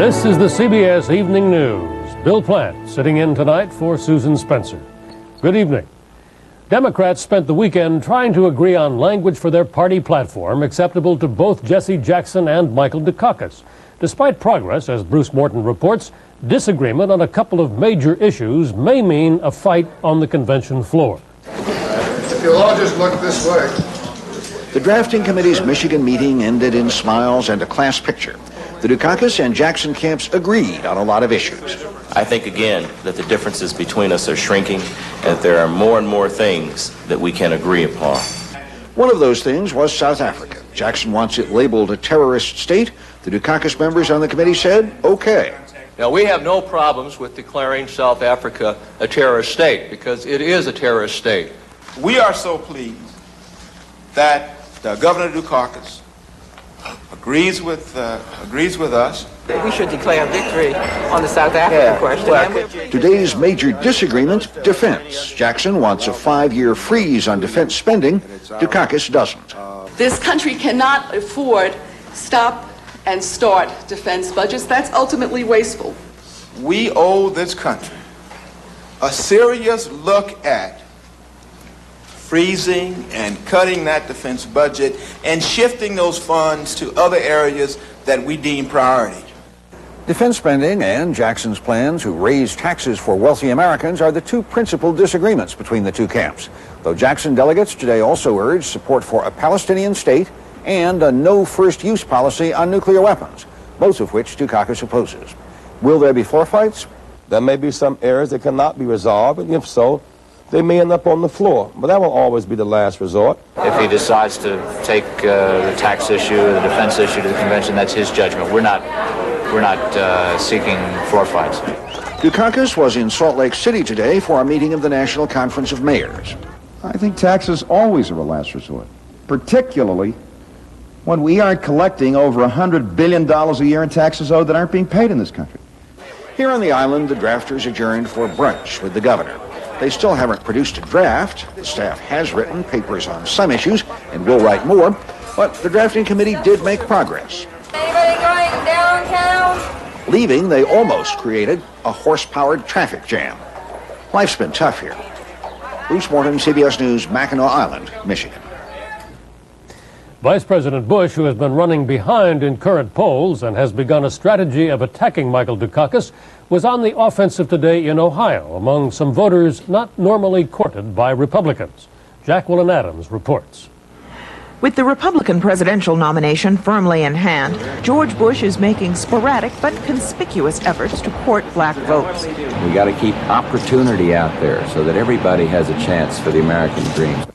This is the CBS Evening News. Bill Plant sitting in tonight for Susan Spencer. Good evening. Democrats spent the weekend trying to agree on language for their party platform acceptable to both Jesse Jackson and Michael Dukakis. Despite progress, as Bruce Morton reports, disagreement on a couple of major issues may mean a fight on the convention floor. If you'll all just look this way. The drafting committee's Michigan meeting ended in smiles and a class picture. The Dukakis and Jackson camps agreed on a lot of issues. I think, again, that the differences between us are shrinking and that there are more and more things that we can agree upon. One of those things was South Africa. Jackson wants it labeled a terrorist state. The Dukakis members on the committee said, okay. Now, we have no problems with declaring South Africa a terrorist state because it is a terrorist state. We are so pleased that Governor Dukakis agrees with us. We should declare victory on the South African question. Today's major disagreement, defense. Jackson wants a 5-year freeze on defense spending. Dukakis doesn't. This country cannot afford stop and start defense budgets. That's ultimately wasteful. We owe this country a serious look at freezing and cutting that defense budget and shifting those funds to other areas that we deem priority. Defense spending and Jackson's plans to raise taxes for wealthy Americans are the two principal disagreements between the two camps. Though Jackson delegates today also urged support for a Palestinian state and a no first-use policy on nuclear weapons, both of which Dukakis opposes. Will there be floor fights? There may be some areas that cannot be resolved, and if so, they may end up on the floor, but that will always be the last resort. If he decides to take the tax issue or the defense issue to the convention, that's his judgment. We're not seeking floor fights. Dukakis was in Salt Lake City today for a meeting of the National Conference of Mayors. I think taxes always are a last resort, particularly when we aren't collecting over $100 billion a year in taxes owed that aren't being paid in this country. Here on the island, the drafters adjourned for brunch with the governor. They still haven't produced a draft. The staff has written papers on some issues and will write more, but the drafting committee did make progress. Anybody going downtown? Leaving, they almost created a horse-powered traffic jam. Life's been tough here. Bruce Morton, CBS News, Mackinac Island, Michigan. Vice President Bush, who has been running behind in current polls and has begun a strategy of attacking Michael Dukakis, was on the offensive today in Ohio among some voters not normally courted by Republicans. Jacqueline Adams reports. With the Republican presidential nomination firmly in hand, George Bush is making sporadic but conspicuous efforts to court black votes. We got to keep opportunity out there so that everybody has a chance for the American dream.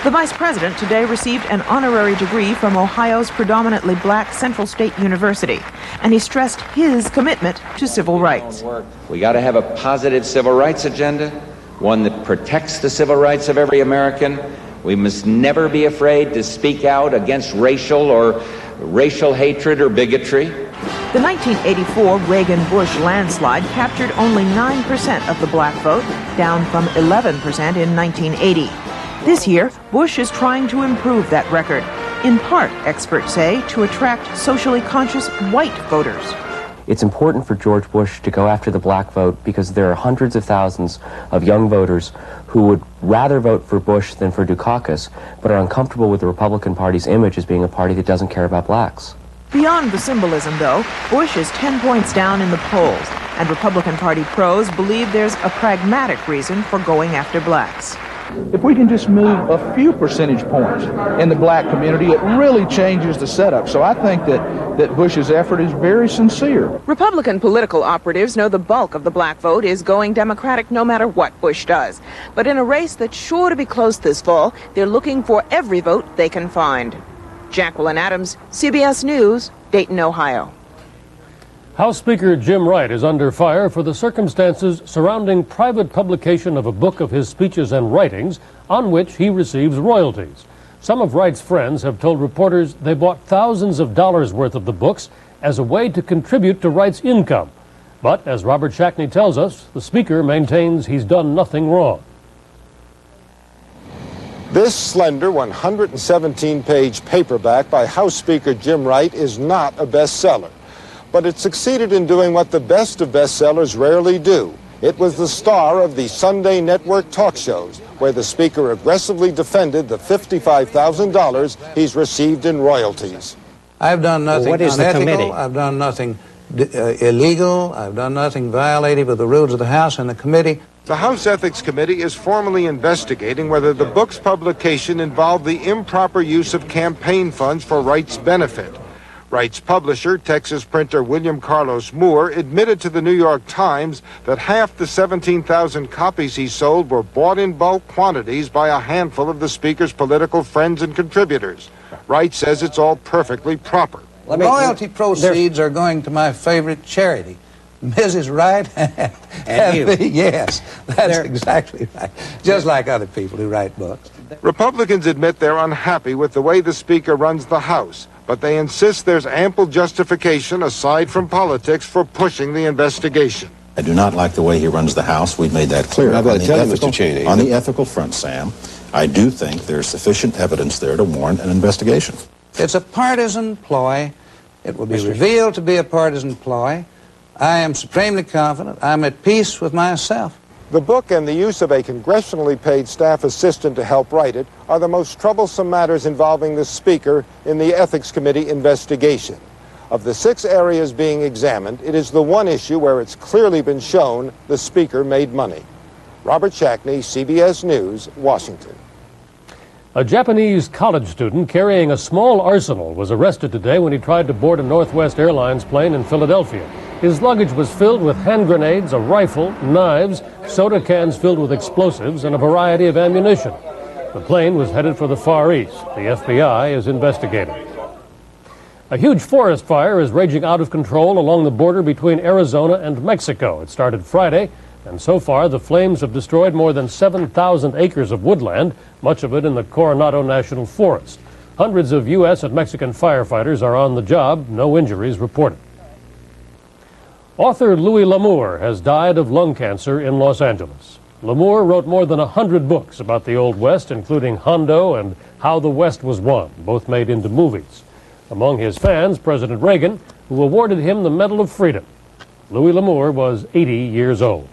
The vice president today received an honorary degree from Ohio's predominantly black Central State University, and he stressed his commitment to civil rights. We got to have a positive civil rights agenda, one that protects the civil rights of every American. We must never be afraid to speak out against racial hatred or bigotry. The 1984 Reagan-Bush landslide captured only 9% of the black vote, down from 11% in 1980. This year, Bush is trying to improve that record, in part, experts say, to attract socially conscious white voters. It's important for George Bush to go after the black vote because there are hundreds of thousands of young voters who would rather vote for Bush than for Dukakis, but are uncomfortable with the Republican Party's image as being a party that doesn't care about blacks. Beyond the symbolism, though, Bush is 10 points down in the polls, and Republican Party pros believe there's a pragmatic reason for going after blacks. If we can just move a few percentage points in the black community, it really changes the setup. So I think that Bush's effort is very sincere. Republican political operatives know the bulk of the black vote is going Democratic no matter what Bush does. But in a race that's sure to be close this fall, they're looking for every vote they can find. Jacqueline Adams, CBS News, Dayton, Ohio. House Speaker Jim Wright is under fire for the circumstances surrounding private publication of a book of his speeches and writings on which he receives royalties. Some of Wright's friends have told reporters they bought thousands of dollars worth of the books as a way to contribute to Wright's income. But, as Robert Shackney tells us, the Speaker maintains he's done nothing wrong. This slender 117-page paperback by House Speaker Jim Wright is not a bestseller. but it succeeded in doing what the best of bestsellers rarely do. It was the star of the Sunday network talk shows, where the speaker aggressively defended the $55,000 he's received in royalties. I've done nothing what is unethical. the committee? I've done nothing illegal. I've done nothing violative of the rules of the House and the committee. The House Ethics Committee is formally investigating whether the book's publication involved the improper use of campaign funds for Wright's benefit. Wright's publisher, Texas printer William Carlos Moore, admitted to the New York Times that half the 17,000 copies he sold were bought in bulk quantities by a handful of the speaker's political friends and contributors. Wright says it's all perfectly proper. Royalty proceeds are going to my favorite charity, Mrs. Wright and you. Yes, that's exactly right. Just like other people who write books. Republicans admit they're unhappy with the way the speaker runs the House, but they insist there's ample justification, aside from politics, for pushing the investigation. I do not like the way he runs the House. We've made that clear. I've got to tell you, Mr. Cheney. On the ethical front, Sam, I do think there's sufficient evidence there to warrant an investigation. It's a partisan ploy. It will be revealed to be a partisan ploy. I am supremely confident. I'm at peace with myself. The book and the use of a congressionally paid staff assistant to help write it are the most troublesome matters involving the Speaker in the Ethics Committee investigation. Of the 6 areas being examined, it is the one issue where it's clearly been shown the Speaker made money. Robert Shackney, CBS News, Washington. A Japanese college student carrying a small arsenal was arrested today when he tried to board a Northwest Airlines plane in Philadelphia. His luggage was filled with hand grenades, a rifle, knives, soda cans filled with explosives, and a variety of ammunition. The plane was headed for the Far East. The FBI is investigating. A huge forest fire is raging out of control along the border between Arizona and Mexico. It started Friday, and so far the flames have destroyed more than 7,000 acres of woodland, much of it in the Coronado National Forest. Hundreds of U.S. and Mexican firefighters are on the job. No injuries reported. Author Louis L'Amour has died of lung cancer in Los Angeles. L'Amour wrote more than 100 books about the Old West, including Hondo and How the West Was Won, both made into movies. Among his fans, President Reagan, who awarded him the Medal of Freedom. Louis L'Amour was 80 years old.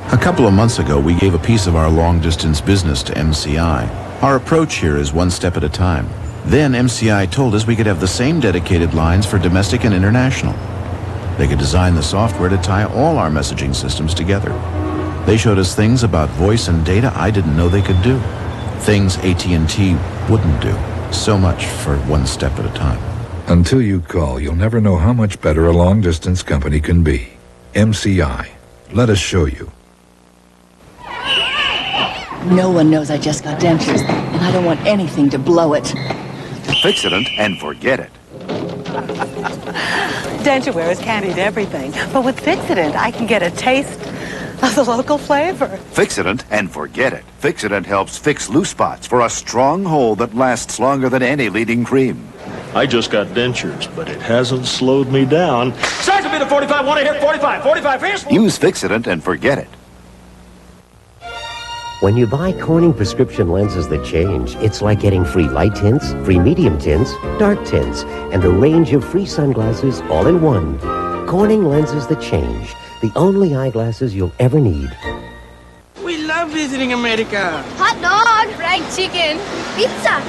A couple of months ago, we gave a piece of our long-distance business to MCI. Our approach here is one step at a time. Then MCI told us we could have the same dedicated lines for domestic and international. They could design the software to tie all our messaging systems together. They showed us things about voice and data I didn't know they could do. Things AT&T wouldn't do. So much for one step at a time. Until you call, you'll never know how much better a long-distance company can be. MCI. Let us show you. No one knows I just got dentures, and I don't want anything to blow it. Fix-it and forget it. Denture is candied everything, but with Fix-it, I can get a taste of the local flavor. Fix-it and forget it. Fix-it helps fix loose spots for a strong hold that lasts longer than any leading cream. I just got dentures, but it hasn't slowed me down. Starts a bit of 45, want to hit 45, 45 fierce. Use Fix-it and forget it. When you buy Corning prescription lenses that change, it's like getting free light tints, free medium tints, dark tints, and a range of free sunglasses all in one. Corning lenses that change, the only eyeglasses you'll ever need. We love visiting America. Hot dog, fried chicken, pizza.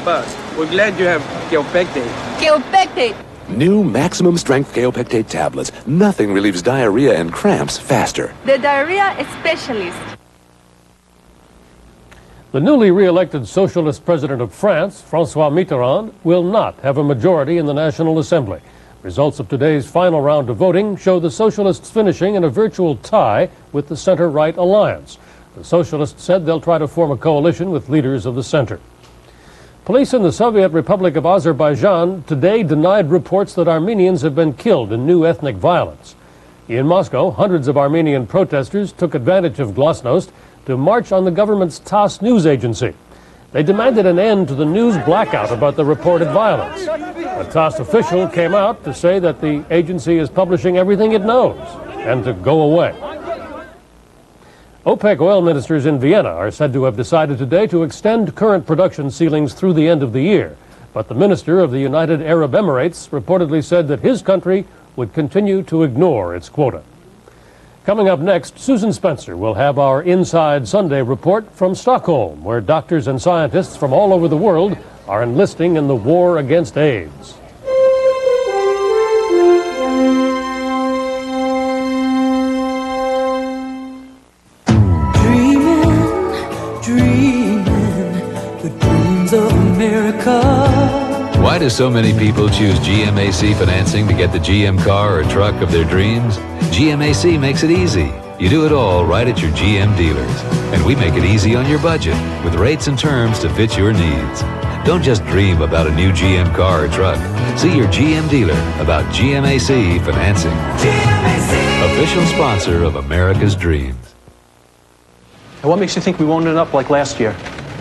But we're glad you have Kaopectate. Kaopectate. New maximum strength Kaopectate tablets. Nothing relieves diarrhea and cramps faster. The diarrhea specialist. The newly re-elected socialist president of France, François Mitterrand, will not have a majority in the National Assembly. Results of today's final round of voting show the socialists finishing in a virtual tie with the center-right alliance. The socialists said they'll try to form a coalition with leaders of the center. Police in the Soviet Republic of Azerbaijan today denied reports that Armenians have been killed in new ethnic violence. In Moscow, hundreds of Armenian protesters took advantage of glasnost to march on the government's TASS news agency. They demanded an end to the news blackout about the reported violence. A TASS official came out to say that the agency is publishing everything it knows and to go away. OPEC oil ministers in Vienna are said to have decided today to extend current production ceilings through the end of the year. But the minister of the United Arab Emirates reportedly said that his country would continue to ignore its quota. Coming up next, Susan Spencer will have our Inside Sunday report from Stockholm, where doctors and scientists from all over the world are enlisting in the war against AIDS. Why do so many people choose GMAC financing to get the GM car or truck of their dreams? GMAC makes it easy. You do it all right at your GM dealers. And we make it easy on your budget with rates and terms to fit your needs. Don't just dream about a new GM car or truck. See your GM dealer about GMAC financing. GMAC! Official sponsor of America's Dreams. And what makes you think we won't end up like last year?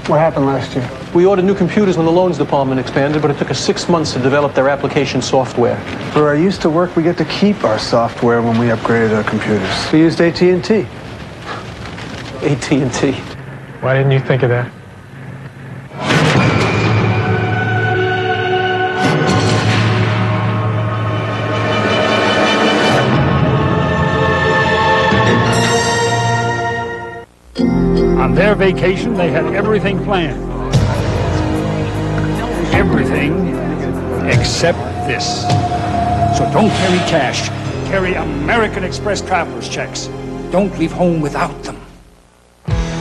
What happened last year? We ordered new computers when the loans department expanded, but it took us 6 months to develop their application software. Where I used to work, we get to keep our software when we upgraded our computers. We used AT&T. AT&T. Why didn't you think of that? On their vacation, they had everything planned. Everything except this. So don't carry cash. Carry American Express traveler's checks. Don't leave home without them.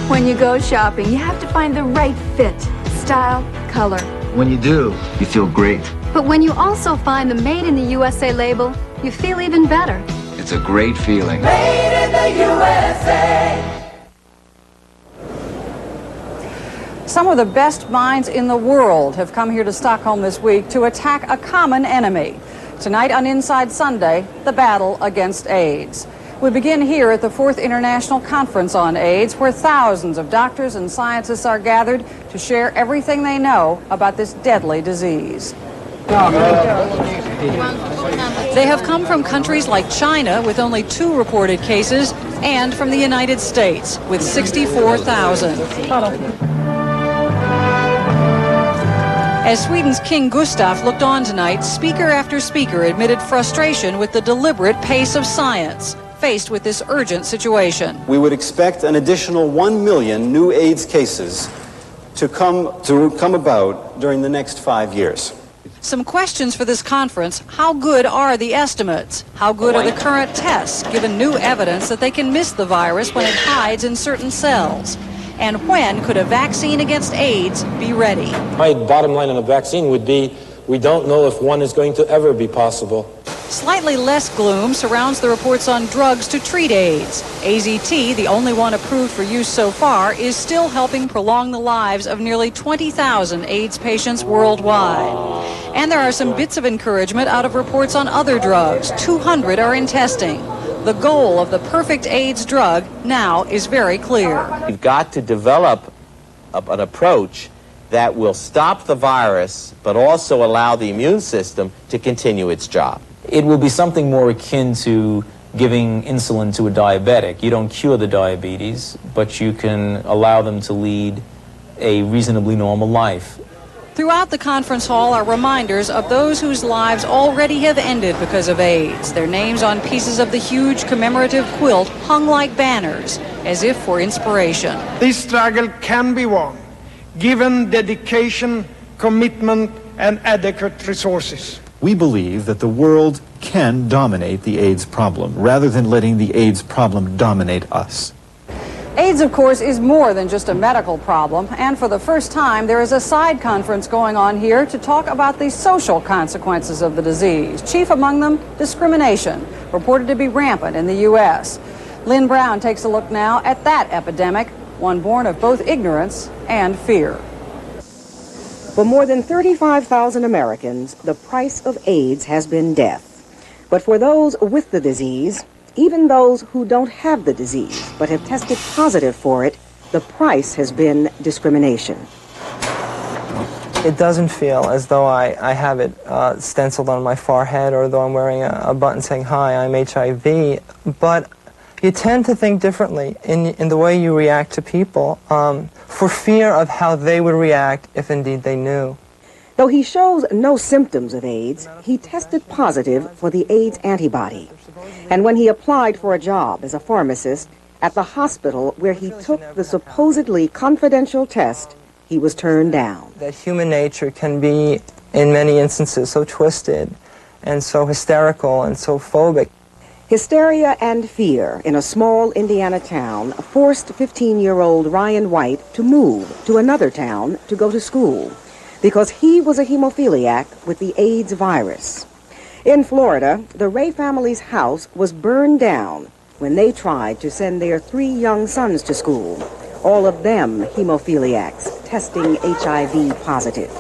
When you go shopping, you have to find the right fit, style, color. When you do, you feel great. But when you also find the Made in the USA label, you feel even better. It's a great feeling. Made in the USA! Some of the best minds in the world have come here to Stockholm this week to attack a common enemy. Tonight on Inside Sunday, the battle against AIDS. We begin here at the 4th International Conference on AIDS, where thousands of doctors and scientists are gathered to share everything they know about this deadly disease. They have come from countries like China, with only 2 reported cases, and from the United States, with 64,000. As Sweden's King Gustaf looked on tonight, speaker after speaker admitted frustration with the deliberate pace of science faced with this urgent situation. We would expect an additional 1 million new AIDS cases to come about during the next 5 years. Some questions for this conference: how good are the estimates? How good are the current tests, given new evidence that they can miss the virus when it hides in certain cells? And when could a vaccine against AIDS be ready? My bottom line on a vaccine would be, we don't know if one is going to ever be possible. Slightly less gloom surrounds the reports on drugs to treat AIDS. AZT, the only one approved for use so far, is still helping prolong the lives of nearly 20,000 AIDS patients worldwide. And there are some bits of encouragement out of reports on other drugs. 200 are in testing. The goal of the perfect AIDS drug now is very clear. We've got to develop an approach that will stop the virus, but also allow the immune system to continue its job. It will be something more akin to giving insulin to a diabetic. You don't cure the diabetes, but you can allow them to lead a reasonably normal life. Throughout the conference hall are reminders of those whose lives already have ended because of AIDS. Their names on pieces of the huge commemorative quilt hung like banners, as if for inspiration. This struggle can be won, given dedication, commitment, and adequate resources. We believe that the world can dominate the AIDS problem, rather than letting the AIDS problem dominate us. AIDS, of course, is more than just a medical problem, and for the first time there is a side conference going on here to talk about the social consequences of the disease. Chief among them, discrimination, reported to be rampant in the U.S. Lynn Brown takes a look now at that epidemic, one born of both ignorance and fear. For more than 35,000 Americans, the price of AIDS has been death. But for those with the disease, even those who don't have the disease but have tested positive for it, the price has been discrimination. It doesn't feel as though I have it stenciled on my forehead or though I'm wearing a button saying, "Hi, I'm HIV," but You tend to think differently in the way you react to people for fear of how they would react if indeed they knew. Though he shows no symptoms of AIDS, he tested positive for the AIDS antibody. And when he applied for a job as a pharmacist at the hospital where he took the supposedly confidential test, he was turned down. That human nature can be, in many instances, so twisted and so hysterical and so phobic. Hysteria and fear in a small Indiana town forced 15-year-old Ryan White to move to another town to go to school because he was a hemophiliac with the AIDS virus. In Florida, the Ray family's house was burned down when they tried to send their 3 young sons to school, all of them hemophiliacs, testing HIV positive.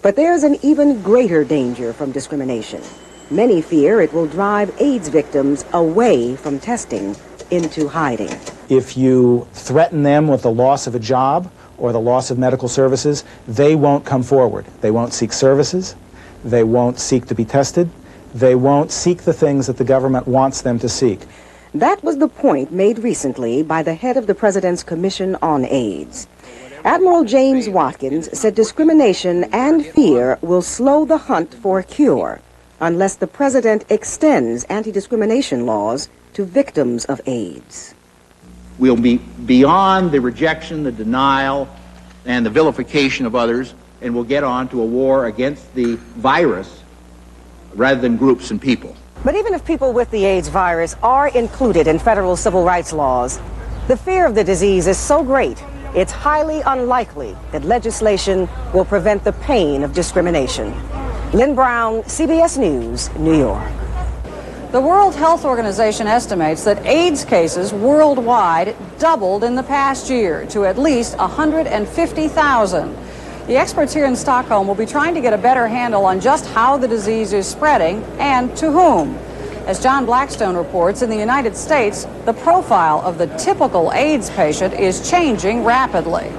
But there's an even greater danger from discrimination. Many fear it will drive AIDS victims away from testing into hiding. If you threaten them with the loss of a job or the loss of medical services, they won't come forward. They won't seek services. They won't seek to be tested. They won't seek the things that the government wants them to seek. That was the point made recently by the head of the President's Commission on AIDS. Admiral James Watkins said discrimination and fear will slow the hunt for a cure unless the President extends anti-discrimination laws to victims of AIDS. We'll be beyond the rejection, the denial, and the vilification of others, and we'll get on to a war against the virus rather than groups and people. But even if people with the AIDS virus are included in federal civil rights laws, the fear of the disease is so great, it's highly unlikely that legislation will prevent the pain of discrimination. Lynn Brown, CBS News, New York. The World Health Organization estimates that AIDS cases worldwide doubled in the past year to at least 150,000. The experts here in Stockholm will be trying to get a better handle on just how the disease is spreading and to whom. As John Blackstone reports, in the United States, the profile of the typical AIDS patient is changing rapidly.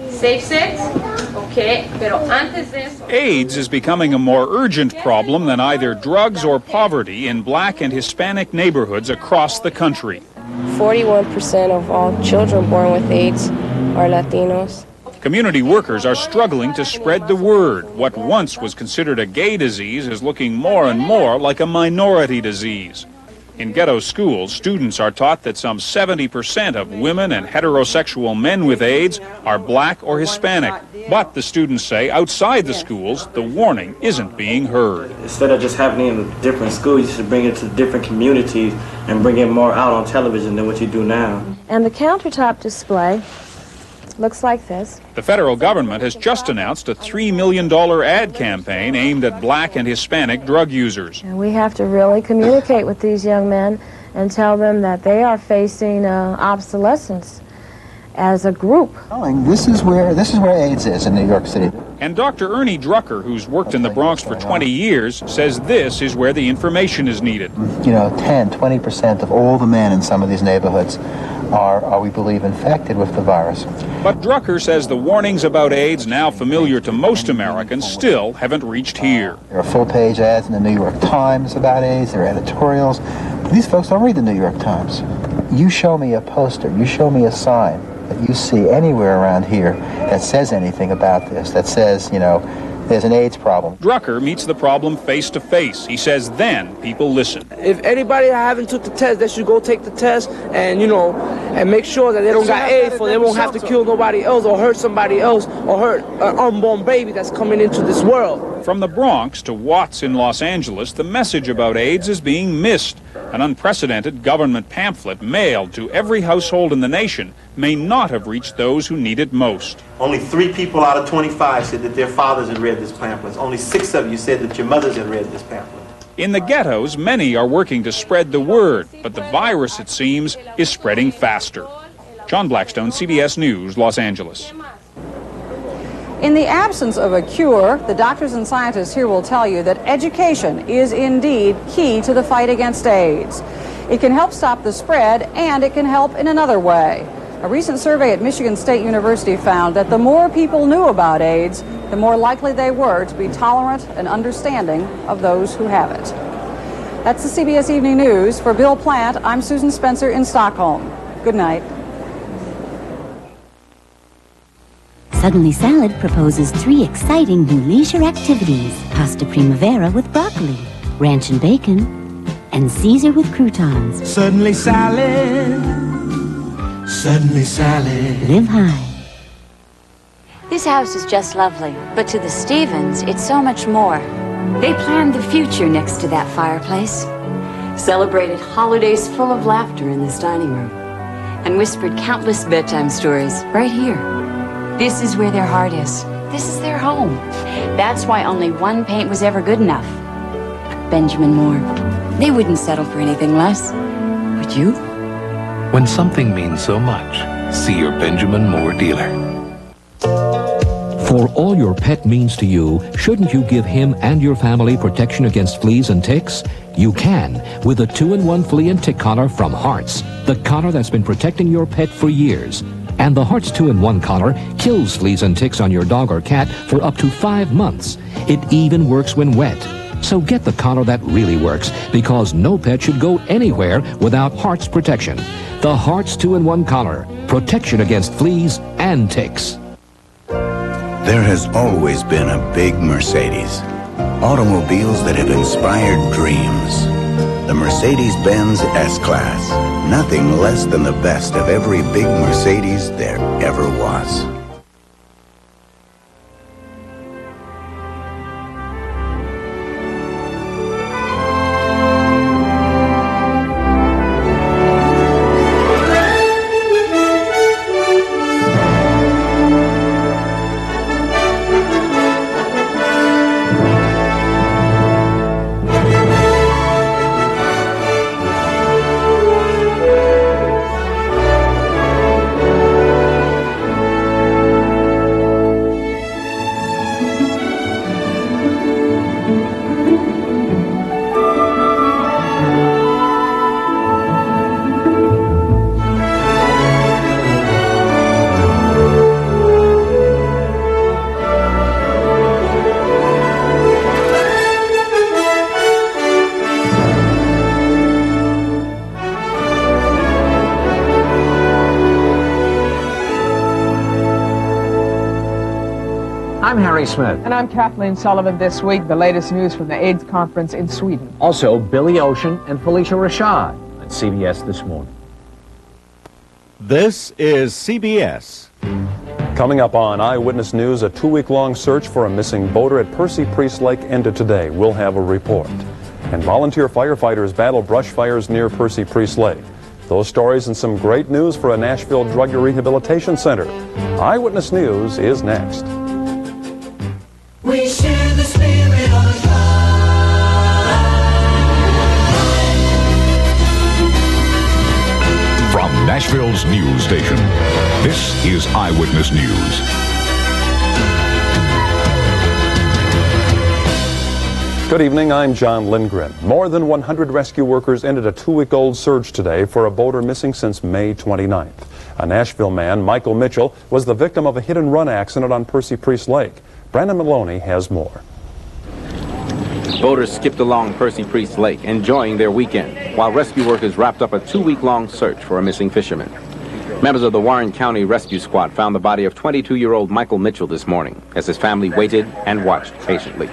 Safe sex? Okay, pero antes de eso... AIDS is becoming a more urgent problem than either drugs or poverty in black and Hispanic neighborhoods across the country. 41% of all children born with AIDS are Latinos. Community workers are struggling to spread the word. What once was considered a gay disease is looking more and more like a minority disease. In ghetto schools, students are taught that some 70% of women and heterosexual men with AIDS are black or Hispanic. But the students say outside the schools, the warning isn't being heard. Instead of just having it in different schools, you should bring it to different communities and bring it more out on television than what you do now. And the countertop display looks like this. The federal government has just announced a $3 million ad campaign aimed at black and Hispanic drug users. And we have to really communicate with these young men and tell them that they are facing obsolescence as a group. This is where AIDS is in New York City. And Dr. Ernie Drucker, who's worked in the Bronx for 20 years, says this is where the information is needed. 10-20% of all the men in some of these neighborhoods are, we believe, infected with the virus. But Drucker says the warnings about AIDS, now familiar to most Americans, still haven't reached here. There are full-page ads in the New York Times about AIDS, there are editorials. These folks don't read the New York Times. You show me a poster, you show me a sign that you see anywhere around here that says anything about this, that says, there's an AIDS problem. Drucker meets the problem face to face. He says then people listen. If anybody haven't took the test, they should go take the test and, and make sure that they don't got AIDS, so they won't have to kill nobody else or hurt somebody else or hurt an unborn baby that's coming into this world. From the Bronx to Watts in Los Angeles, the message about AIDS is being missed. An unprecedented government pamphlet mailed to every household in the nation may not have reached those who need it most. Only 3 people out of 25 said that their fathers had read this pamphlet. Only 6 of you said that your mothers had read this pamphlet. In the ghettos, many are working to spread the word, but the virus, it seems, is spreading faster. John Blackstone, CBS News, Los Angeles. In the absence of a cure, the doctors and scientists here will tell you that education is indeed key to the fight against AIDS. It can help stop the spread, and it can help in another way. A recent survey at Michigan State University found that the more people knew about AIDS, the more likely they were to be tolerant and understanding of those who have it. That's the CBS Evening News. For Bill Plant, I'm Susan Spencer in Stockholm. Good night. Suddenly Salad proposes 3 exciting new leisure activities. Pasta primavera with broccoli, ranch and bacon, and Caesar with croutons. Suddenly Salad. Suddenly Salad. Live high. This house is just lovely, but to the Stevens, it's so much more. They planned the future next to that fireplace, celebrated holidays full of laughter in this dining room, and whispered countless bedtime stories right here. This is where their heart is. This is their home. That's why only one paint was ever good enough. Benjamin Moore. They wouldn't settle for anything less. Would you? When something means so much, see your Benjamin Moore dealer. For all your pet means to you, shouldn't you give him and your family protection against fleas and ticks? You can with a 2-in-1 flea and tick collar from Hearts, the collar that's been protecting your pet for years. And the Hearts 2-in-1 collar kills fleas and ticks on your dog or cat for up to 5 months. It even works when wet. So get the collar that really works, because no pet should go anywhere without Hearts protection. The Hearts 2-in-1 collar, protection against fleas and ticks. There has always been a big Mercedes. Automobiles that have inspired dreams. The Mercedes-Benz S-Class. Nothing less than the best of every big Mercedes there ever was. I'm Harry Smith. And I'm Kathleen Sullivan. This week, the latest news from the AIDS conference in Sweden. Also, Billy Ocean and Felicia Rashad on CBS This Morning. This is CBS. Coming up on Eyewitness News, a 2-week-long search for a missing boater at Percy Priest Lake ended today. We'll have a report. And volunteer firefighters battle brush fires near Percy Priest Lake. Those stories and some great news for a Nashville Drug Rehabilitation Center. Eyewitness News is next. We share the spirit of God. From Nashville's news station, this is Eyewitness News. Good evening, I'm John Lindgren. More than 100 rescue workers ended a 2-week-old search today for a boater missing since May 29th. A Nashville man, Michael Mitchell, was the victim of a hit-and-run accident on Percy Priest Lake. Brandon Maloney has more. Boaters skipped along Percy Priest Lake, enjoying their weekend, while rescue workers wrapped up a 2-week-long search for a missing fisherman. Members of the Warren County Rescue Squad found the body of 22-year-old Michael Mitchell this morning, as his family waited and watched patiently.